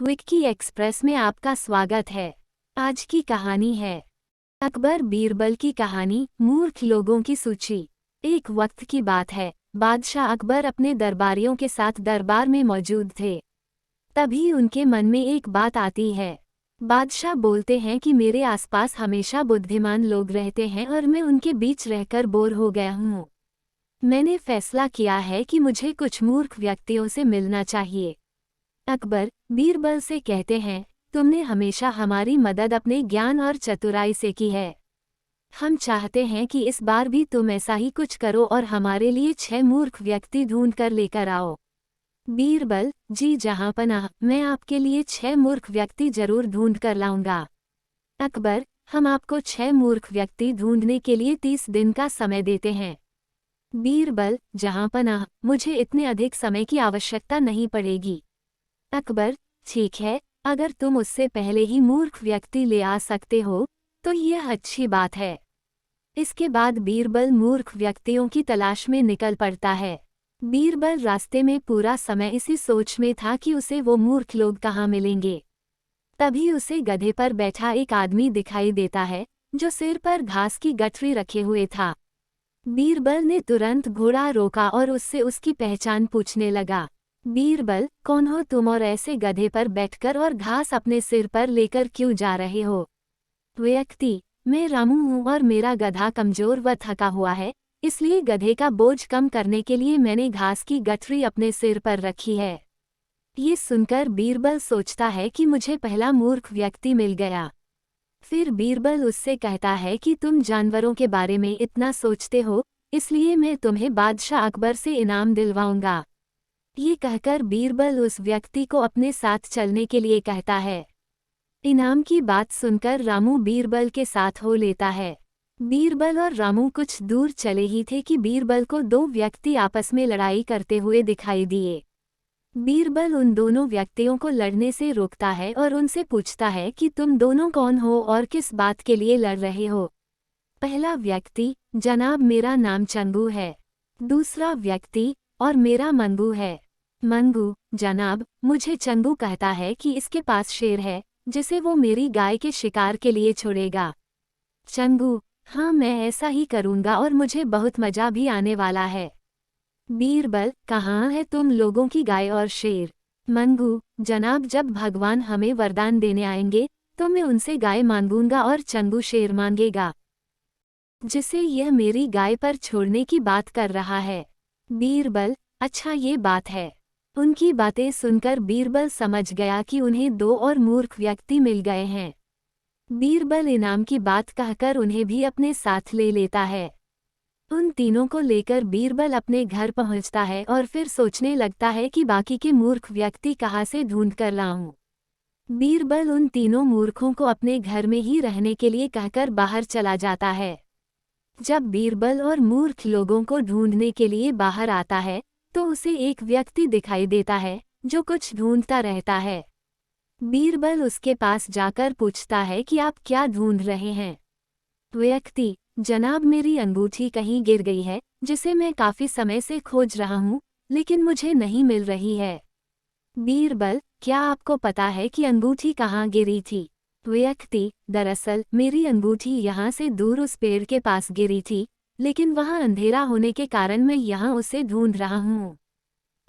Vicky express में आपका स्वागत है। आज की कहानी है अकबर बीरबल की कहानी, मूर्ख लोगों की सूची। एक वक्त की बात है, बादशाह अकबर अपने दरबारियों के साथ दरबार में मौजूद थे। तभी उनके मन में एक बात आती है। बादशाह बोलते हैं कि मेरे आसपास हमेशा बुद्धिमान लोग रहते हैं और मैं उनके बीच रहकर बोर हो गया हूँ। मैंने फैसला किया है कि मुझे कुछ मूर्ख व्यक्तियों से मिलना चाहिए। अकबर बीरबल से कहते हैं, तुमने हमेशा हमारी मदद अपने ज्ञान और चतुराई से की है। हम चाहते हैं कि इस बार भी तुम ऐसा ही कुछ करो और हमारे लिए 6 मूर्ख व्यक्ति ढूंढ कर लेकर आओ। बीरबल, जी जहांपनाह, मैं आपके लिए 6 मूर्ख व्यक्ति जरूर ढूंढ कर लाऊंगा। अकबर, हम आपको 6 मूर्ख व्यक्ति ढूंढने के लिए 30 दिन का समय देते हैं। बीरबल, जहांपनाह, मुझे इतने अधिक समय की आवश्यकता नहीं पड़ेगी। अकबर, ठीक है, अगर तुम उससे पहले ही मूर्ख व्यक्ति ले आ सकते हो तो यह अच्छी बात है। इसके बाद बीरबल मूर्ख व्यक्तियों की तलाश में निकल पड़ता है। बीरबल रास्ते में पूरा समय इसी सोच में था कि उसे वो मूर्ख लोग कहाँ मिलेंगे। तभी उसे गधे पर बैठा एक आदमी दिखाई देता है जो सिर पर घास की गठरी रखे हुए था। बीरबल ने तुरंत घोड़ा रोका और उससे उसकी पहचान पूछने लगा। बीरबल, कौन हो तुम और ऐसे गधे पर बैठकर और घास अपने सिर पर लेकर क्यों जा रहे हो? व्यक्ति, मैं रामू हूँ और मेरा गधा कमजोर व थका हुआ है, इसलिए गधे का बोझ कम करने के लिए मैंने घास की गठरी अपने सिर पर रखी है। ये सुनकर बीरबल सोचता है कि मुझे पहला मूर्ख व्यक्ति मिल गया। फिर बीरबल उससे कहता है कि तुम जानवरों के बारे में इतना सोचते हो, इसलिए मैं तुम्हें बादशाह अकबर से इनाम दिलवाऊंगा। ये कहकर बीरबल उस व्यक्ति को अपने साथ चलने के लिए कहता है। इनाम की बात सुनकर रामू बीरबल के साथ हो लेता है। बीरबल और रामू कुछ दूर चले ही थे कि बीरबल को 2 व्यक्ति आपस में लड़ाई करते हुए दिखाई दिए। बीरबल उन दोनों व्यक्तियों को लड़ने से रोकता है और उनसे पूछता है कि तुम दोनों कौन हो और किस बात के लिए लड़ रहे हो। पहला व्यक्ति, जनाब मेरा नाम चंगू है। दूसरा व्यक्ति, और मेरा मंगू है। मंगू, जनाब मुझे चंगू कहता है कि इसके पास शेर है जिसे वो मेरी गाय के शिकार के लिए छोड़ेगा। चंगू, हाँ मैं ऐसा ही करूँगा और मुझे बहुत मजा भी आने वाला है। बीरबल, कहाँ है तुम लोगों की गाय और शेर? मंगू, जनाब जब भगवान हमें वरदान देने आएंगे तो मैं उनसे गाय मांगूंगा और चंगू शेर मांगेगा, जिसे यह मेरी गाय पर छोड़ने की बात कर रहा है। बीरबल, अच्छा ये बात है। उनकी बातें सुनकर बीरबल समझ गया कि उन्हें 2 और मूर्ख व्यक्ति मिल गए हैं। बीरबल इनाम की बात कहकर उन्हें भी अपने साथ ले लेता है। उन तीनों को लेकर बीरबल अपने घर पहुंचता है और फिर सोचने लगता है कि बाकी के मूर्ख व्यक्ति कहाँ से ढूंढ कर लाऊं। बीरबल उन तीनों मूर्खों को अपने घर में ही रहने के लिए कहकर बाहर चला जाता है। जब बीरबल और मूर्ख लोगों को ढूंढने के लिए बाहर आता है तो उसे एक व्यक्ति दिखाई देता है जो कुछ ढूंढता रहता है। बीरबल उसके पास जाकर पूछता है कि आप क्या ढूंढ रहे हैं? व्यक्ति, जनाब मेरी अंगूठी कहीं गिर गई है जिसे मैं काफी समय से खोज रहा हूँ, लेकिन मुझे नहीं मिल रही है। बीरबल, क्या आपको पता है कि अंगूठी कहाँ गिरी थी? व्यक्ति, दरअसल मेरी अंगूठी यहाँ से दूर उस पेड़ के पास गिरी थी, लेकिन वहाँ अंधेरा होने के कारण मैं यहाँ उसे ढूंढ रहा हूँ।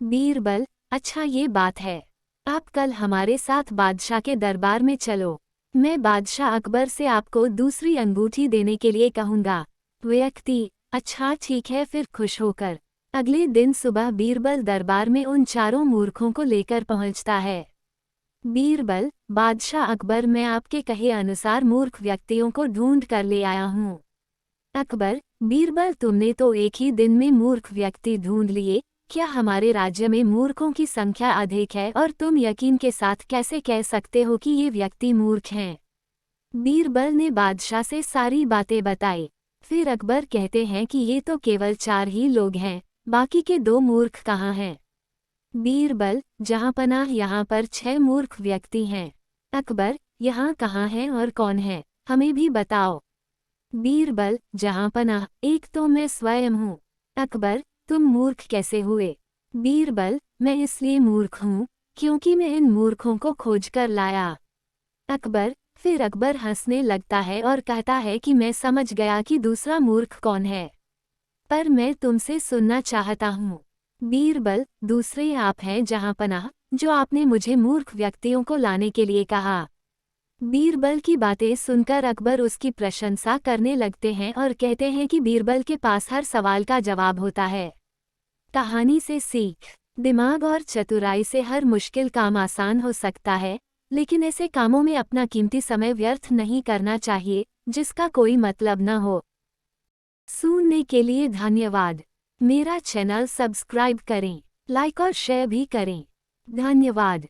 बीरबल, अच्छा ये बात है। आप कल हमारे साथ बादशाह के दरबार में चलो। मैं बादशाह अकबर से आपको दूसरी अंगूठी देने के लिए कहूँगा। व्यक्ति, अच्छा ठीक है, फिर खुश होकर अगले दिन सुबह बीरबल दरबार में उन 4 मूर्खों को लेकर पहुँचता है। बीरबल, बादशाह अकबर, मैं आपके कहे अनुसार मूर्ख व्यक्तियों को ढूंढ कर ले आया हूँ। अकबर, बीरबल तुमने तो एक ही दिन में मूर्ख व्यक्ति ढूंढ लिए, क्या हमारे राज्य में मूर्खों की संख्या अधिक है और तुम यकीन के साथ कैसे कह सकते हो कि ये व्यक्ति मूर्ख हैं? बीरबल ने बादशाह से सारी बातें बताई। फिर अकबर कहते हैं कि ये तो केवल 4 ही लोग हैं, बाकी के 2 मूर्ख कहाँ हैं? बीरबल, जहांपनाह यहाँ पर 6 मूर्ख व्यक्ति हैं। अकबर, यहाँ कहाँ हैं और कौन है, हमें भी बताओ। बीरबल, जहांपनाह, एक तो मैं स्वयं हूँ। अकबर, तुम मूर्ख कैसे हुए? बीरबल, मैं इसलिए मूर्ख हूँ क्योंकि मैं इन मूर्खों को खोजकर लाया। अकबर, फिर अकबर हंसने लगता है और कहता है कि मैं समझ गया कि दूसरा मूर्ख कौन है, पर मैं तुमसे सुनना चाहता हूँ। बीरबल, दूसरे आप हैं जहाँपनाह, जो आपने मुझे मूर्ख व्यक्तियों को लाने के लिए कहा। बीरबल की बातें सुनकर अकबर उसकी प्रशंसा करने लगते हैं और कहते हैं कि बीरबल के पास हर सवाल का जवाब होता है। कहानी से सीख। दिमाग और चतुराई से हर मुश्किल काम आसान हो सकता है, लेकिन ऐसे कामों में अपना कीमती समय व्यर्थ नहीं करना चाहिए, जिसका कोई मतलब न हो। सुनने के लिए धन्यवाद। मेरा चैनल सब्सक्राइब करें, लाइक और शेयर भी करें। धन्यवाद।